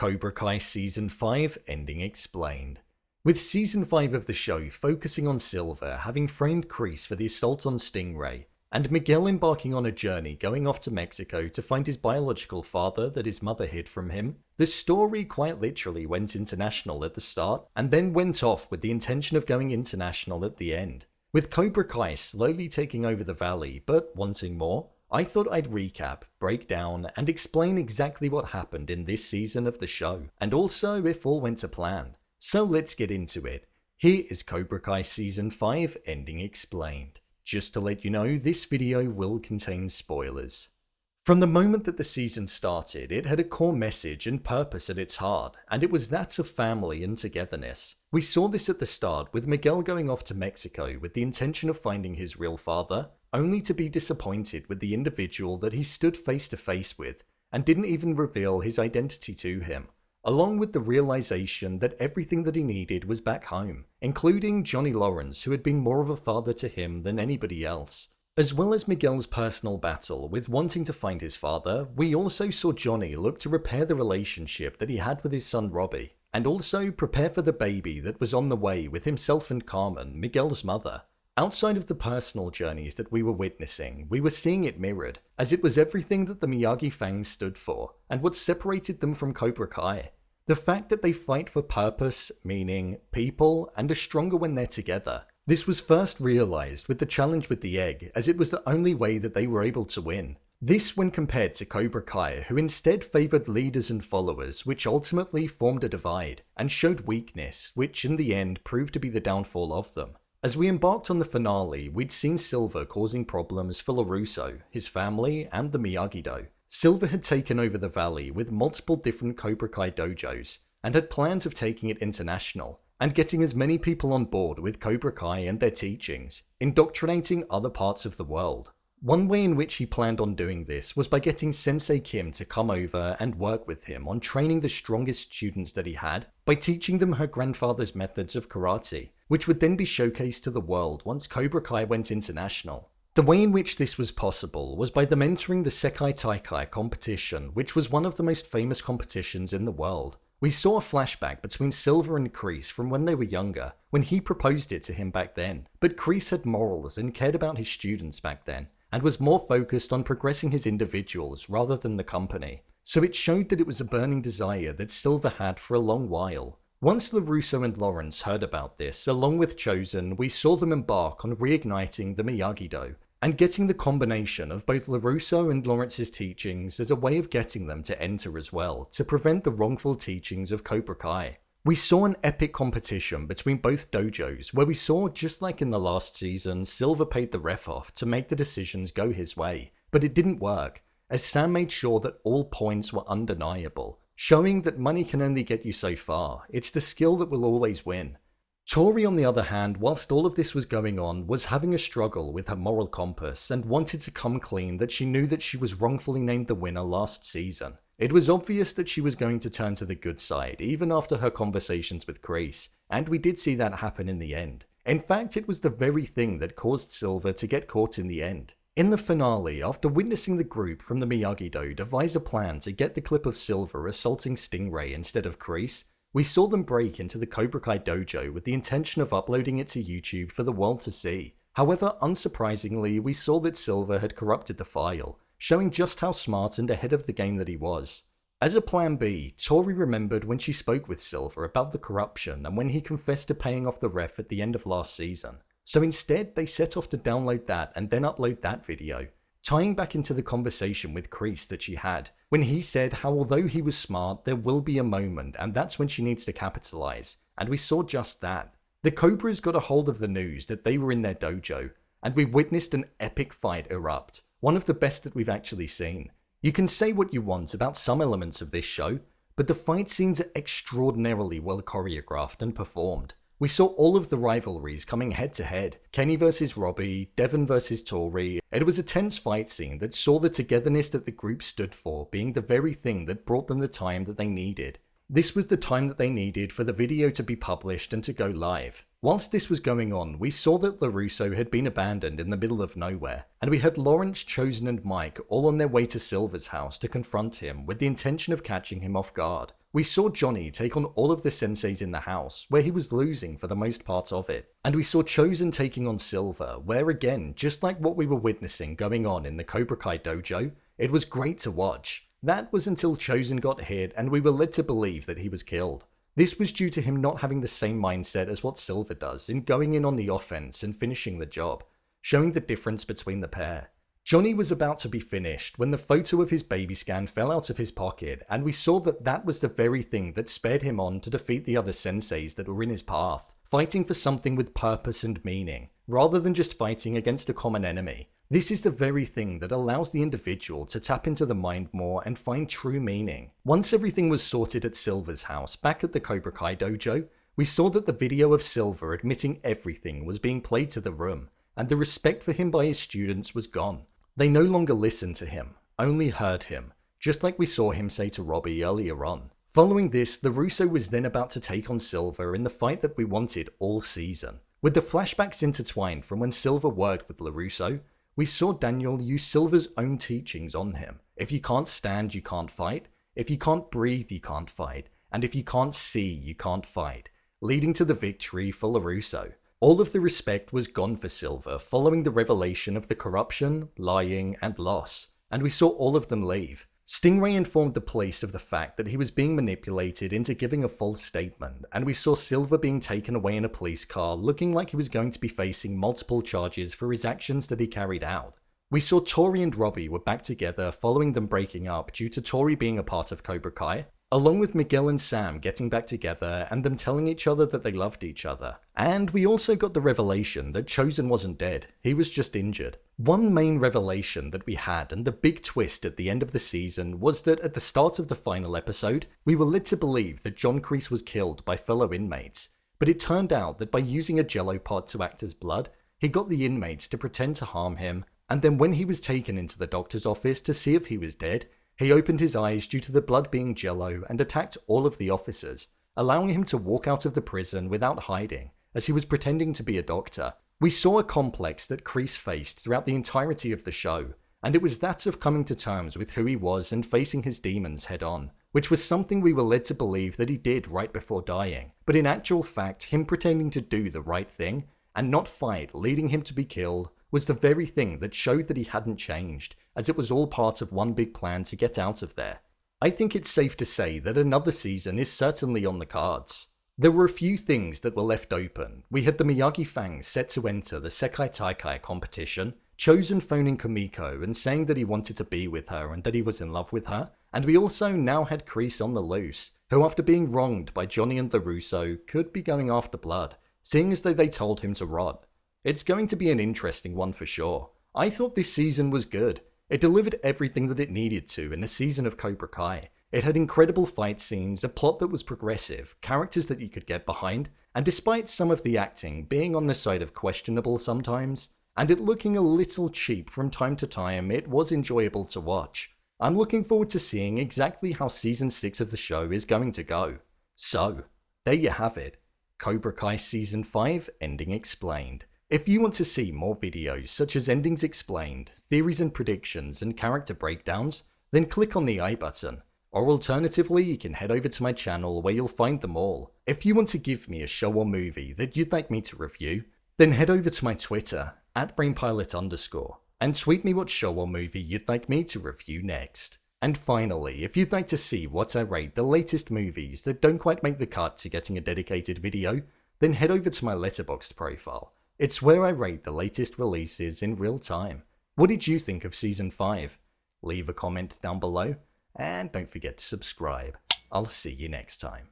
Cobra Kai Season 5 Ending Explained. With Season 5 of the show focusing on Silver having framed Kreese for the assault on Stingray, and Miguel embarking on a journey going off to Mexico to find his biological father that his mother hid from him, the story quite literally went international at the start and then went off with the intention of going international at the end. With Cobra Kai slowly taking over the valley but wanting more, I thought I'd recap, break down, and explain exactly what happened in this season of the show, and also if all went to plan. So let's get into it. Here is Cobra Kai Season 5 Ending Explained. Just to let you know, this video will contain spoilers. From the moment that the season started, it had a core message and purpose at its heart, and it was that of family and togetherness. We saw this at the start with Miguel going off to Mexico with the intention of finding his real father, only to be disappointed with the individual that he stood face to face with and didn't even reveal his identity to him, along with the realization that everything that he needed was back home, including Johnny Lawrence, who had been more of a father to him than anybody else. As well as Miguel's personal battle with wanting to find his father, we also saw Johnny look to repair the relationship that he had with his son Robby, and also prepare for the baby that was on the way with himself and Carmen, Miguel's mother. Outside of the personal journeys that we were witnessing, we were seeing it mirrored, as it was everything that the Miyagi Fangs stood for, and what separated them from Cobra Kai. The fact that they fight for purpose, meaning, people, and are stronger when they're together. This was first realized with the challenge with the egg, as it was the only way that they were able to win. This when compared to Cobra Kai, who instead favored leaders and followers, which ultimately formed a divide, and showed weakness, which in the end proved to be the downfall of them. As we embarked on the finale, we'd seen Silver causing problems for LaRusso, his family, and the Miyagi-Do. Silver had taken over the valley with multiple different Cobra Kai dojos, and had plans of taking it international, and getting as many people on board with Cobra Kai and their teachings, indoctrinating other parts of the world. One way in which he planned on doing this was by getting Sensei Kim to come over and work with him on training the strongest students that he had by teaching them her grandfather's methods of karate, which would then be showcased to the world once Cobra Kai went international. The way in which this was possible was by them entering the Sekai Taikai competition, which was one of the most famous competitions in the world. We saw a flashback between Silver and Kreese from when they were younger, when he proposed it to him back then, but Kreese had morals and cared about his students back then, and was more focused on progressing his individuals rather than the company, so it showed that it was a burning desire that Silver had for a long while. Once LaRusso and Lawrence heard about this, along with Chosen, we saw them embark on reigniting the Miyagi-Do, and getting the combination of both LaRusso and Lawrence's teachings as a way of getting them to enter as well, to prevent the wrongful teachings of Cobra Kai. We saw an epic competition between both dojos, where we saw, just like in the last season, Silver paid the ref off to make the decisions go his way, but it didn't work, as Sam made sure that all points were undeniable, showing that money can only get you so far, it's the skill that will always win. Tori, on the other hand, whilst all of this was going on, was having a struggle with her moral compass and wanted to come clean that she knew that she was wrongfully named the winner last season. It was obvious that she was going to turn to the good side, even after her conversations with Kreese, and we did see that happen in the end. In fact, it was the very thing that caused Silver to get caught in the end. In the finale, after witnessing the group from the Miyagi-Do devise a plan to get the clip of Silver assaulting Stingray instead of Kreese, we saw them break into the Cobra Kai dojo with the intention of uploading it to YouTube for the world to see. However, unsurprisingly, we saw that Silver had corrupted the file, showing just how smart and ahead of the game that he was. As a plan B, Tori remembered when she spoke with Silver about the corruption and when he confessed to paying off the ref at the end of last season. So instead, they set off to download that and then upload that video, tying back into the conversation with Kreese that she had, when he said how although he was smart, there will be a moment and that's when she needs to capitalize, and we saw just that. The Cobras got a hold of the news that they were in their dojo, and we witnessed an epic fight erupt, one of the best that we've actually seen. You can say what you want about some elements of this show, but the fight scenes are extraordinarily well choreographed and performed. We saw all of the rivalries coming head to head, Kenny versus Robby, Devon versus Tori. It was a tense fight scene that saw the togetherness that the group stood for being the very thing that brought them the time that they needed. This was the time that they needed for the video to be published and to go live. Whilst this was going on, we saw that LaRusso had been abandoned in the middle of nowhere, and we had Lawrence, Chosen and Mike all on their way to Silver's house to confront him with the intention of catching him off guard. We saw Johnny take on all of the senseis in the house, where he was losing for the most part of it. And we saw Chosen taking on Silver, where again, just like what we were witnessing going on in the Cobra Kai dojo, it was great to watch. That was until Chosen got hit and we were led to believe that he was killed. This was due to him not having the same mindset as what Silver does in going in on the offense and finishing the job, showing the difference between the pair. Johnny was about to be finished when the photo of his baby scan fell out of his pocket, and we saw that that was the very thing that spurred him on to defeat the other senseis that were in his path, fighting for something with purpose and meaning, rather than just fighting against a common enemy. This is the very thing that allows the individual to tap into the mind more and find true meaning. Once everything was sorted at Silver's house back at the Cobra Kai dojo, we saw that the video of Silver admitting everything was being played to the room, and the respect for him by his students was gone. They no longer listened to him, only heard him, just like we saw him say to Robby earlier on. Following this, LaRusso was then about to take on Silver in the fight that we wanted all season. With the flashbacks intertwined from when Silver worked with LaRusso, we saw Daniel use Silver's own teachings on him. If you can't stand, you can't fight. If you can't breathe, you can't fight. And if you can't see, you can't fight, leading to the victory for LaRusso. All of the respect was gone for Silver following the revelation of the corruption, lying, and loss, and we saw all of them leave. Stingray informed the police of the fact that he was being manipulated into giving a false statement, and we saw Silver being taken away in a police car looking like he was going to be facing multiple charges for his actions that he carried out. We saw Tori and Robby were back together following them breaking up due to Tori being a part of Cobra Kai, along with Miguel and Sam getting back together and them telling each other that they loved each other. And we also got the revelation that Chosen wasn't dead, he was just injured. One main revelation that we had and the big twist at the end of the season was that at the start of the final episode, we were led to believe that John Kreese was killed by fellow inmates, but it turned out that by using a jello pot to act as blood, he got the inmates to pretend to harm him, and then when he was taken into the doctor's office to see if he was dead, he opened his eyes due to the blood being jello and attacked all of the officers, allowing him to walk out of the prison without hiding, as he was pretending to be a doctor. We saw a complex that Kreese faced throughout the entirety of the show, and it was that of coming to terms with who he was and facing his demons head on, which was something we were led to believe that he did right before dying, but in actual fact, him pretending to do the right thing and not fight, leading him to be killed, was the very thing that showed that he hadn't changed, as it was all part of one big plan to get out of there. I think it's safe to say that another season is certainly on the cards. There were a few things that were left open. We had the Miyagi Fangs set to enter the Sekai Taikai competition, Chosen phoning Kamiko and saying that he wanted to be with her and that he was in love with her, and we also now had Kreese on the loose, who after being wronged by Johnny and LaRusso could be going after blood, seeing as though they told him to rot. It's going to be an interesting one for sure. I thought this season was good. It delivered everything that it needed to in a season of Cobra Kai. It had incredible fight scenes, a plot that was progressive, characters that you could get behind, and despite some of the acting being on the side of questionable sometimes, and it looking a little cheap from time to time, it was enjoyable to watch. I'm looking forward to seeing exactly how Season 6 of the show is going to go. So, there you have it. Cobra Kai Season 5 Ending Explained. If you want to see more videos such as Endings Explained, Theories and Predictions, and Character Breakdowns, then click on the I button. Or alternatively, you can head over to my channel where you'll find them all. If you want to give me a show or movie that you'd like me to review, then head over to my Twitter, @brainpilot_, and tweet me what show or movie you'd like me to review next. And finally, if you'd like to see what I rate the latest movies that don't quite make the cut to getting a dedicated video, then head over to my Letterboxd profile. It's where I rate the latest releases in real time. What did you think of Season 5? Leave a comment down below, and don't forget to subscribe. I'll see you next time.